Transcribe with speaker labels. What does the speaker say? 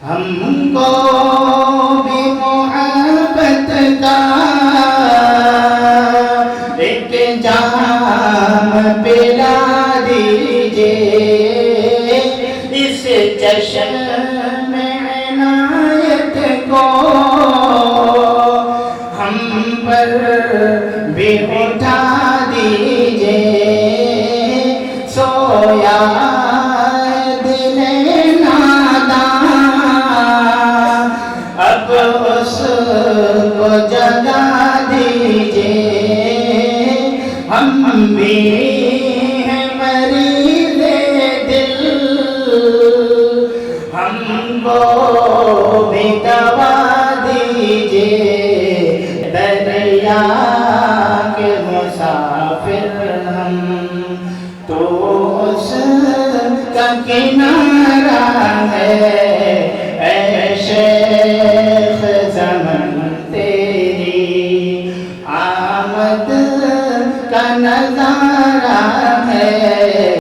Speaker 1: ہم کو بھی محبت کا ایک جام پلا دیجئے، اس چشم عنایت کو ہم پر بھی اٹھا دیجئے، سویا دل ناداں اب اس کو جگا دیجئے، ہم بھی ہیں مریض دل، ہم کو بھی دوا دیجئے، دریا کے مسافر ہم، تو اس کا کنارہ ہے، اے شیخ زمن تیری آمد کا نظارہ ہے،